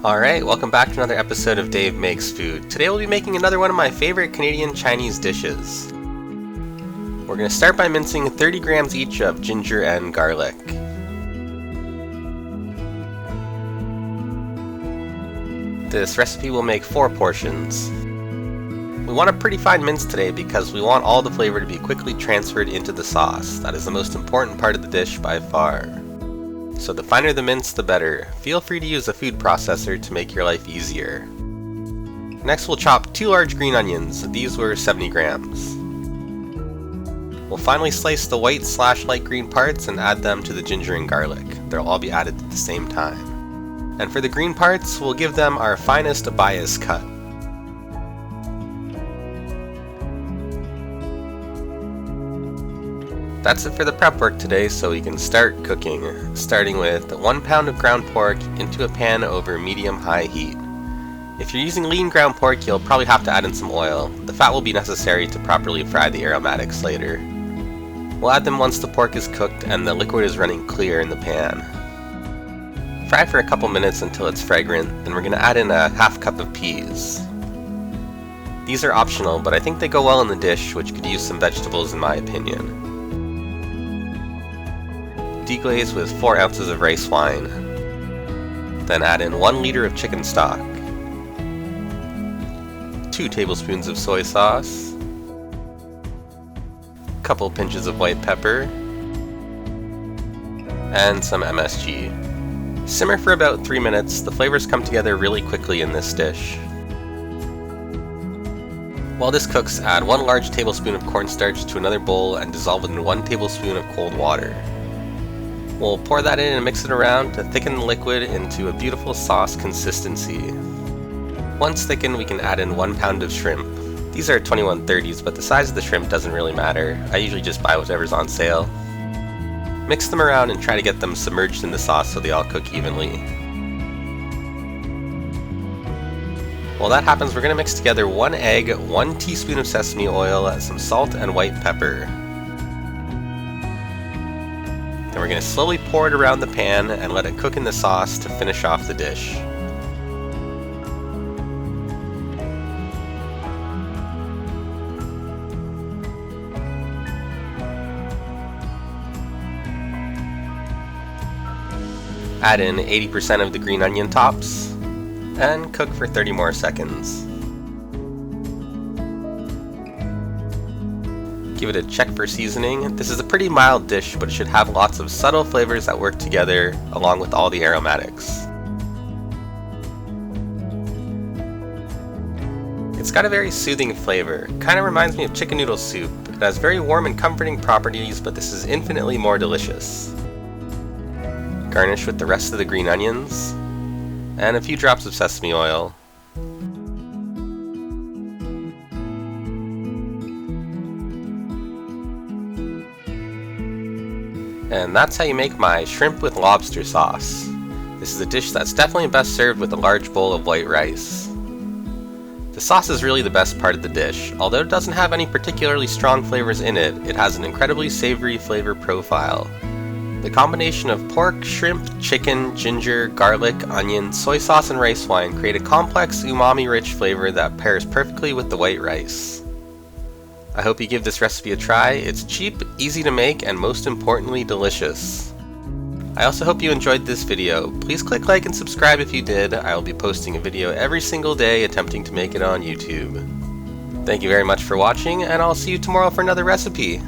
Alright, welcome back to another episode of Dave Makes Food. Today we'll be making another one of my favorite Canadian Chinese dishes. We're going to start by mincing 30 grams each of ginger and garlic. This recipe will make 4 portions. We want a pretty fine mince today because we want all the flavor to be quickly transferred into the sauce. That is the most important part of the dish by far. So the finer the mince, the better. Feel free to use a food processor to make your life easier. Next we'll chop 2 large green onions. These were 70 grams. We'll finally slice the white/light green parts and add them to the ginger and garlic. They'll all be added at the same time. And for the green parts, we'll give them our finest bias cut. That's it for the prep work today, so we can start cooking, starting with 1 pound of ground pork into a pan over medium-high heat. If you're using lean ground pork, you'll probably have to add in some oil. The fat will be necessary to properly fry the aromatics later. We'll add them once the pork is cooked and the liquid is running clear in the pan. Fry for a couple minutes until it's fragrant, then we're going to add in a half cup of peas. These are optional, but I think they go well in the dish, which could use some vegetables in my opinion. Deglaze with 4 ounces of rice wine. Then add in 1 liter of chicken stock, 2 tablespoons of soy sauce, a couple pinches of white pepper, and some MSG. Simmer for about 3 minutes. The flavors come together really quickly in this dish. While this cooks, add 1 large tablespoon of cornstarch to another bowl and dissolve it in 1 tablespoon of cold water. We'll pour that in and mix it around to thicken the liquid into a beautiful sauce consistency. Once thickened, we can add in 1 pound of shrimp. These are 21/30s, but the size of the shrimp doesn't really matter. I usually just buy whatever's on sale. Mix them around and try to get them submerged in the sauce so they all cook evenly. While that happens, we're going to mix together 1 egg, 1 teaspoon of sesame oil, some salt, and white pepper. Then we're going to slowly pour it around the pan and let it cook in the sauce to finish off the dish. Add in 80% of the green onion tops and cook for 30 more seconds. Give it a check for seasoning. This is a pretty mild dish, but it should have lots of subtle flavors that work together along with all the aromatics. It's got a very soothing flavor. Kind of reminds me of chicken noodle soup. It has very warm and comforting properties, but this is infinitely more delicious. Garnish with the rest of the green onions and a few drops of sesame oil. And that's how you make my shrimp with lobster sauce. This is a dish that's definitely best served with a large bowl of white rice. The sauce is really the best part of the dish. Although it doesn't have any particularly strong flavors in it, it has an incredibly savory flavor profile. The combination of pork, shrimp, chicken, ginger, garlic, onion, soy sauce, and rice wine create a complex, umami-rich flavor that pairs perfectly with the white rice. I hope you give this recipe a try. It's cheap, easy to make, and most importantly, delicious. I also hope you enjoyed this video. Please click like and subscribe if you did. I will be posting a video every single day attempting to make it on YouTube. Thank you very much for watching, and I'll see you tomorrow for another recipe.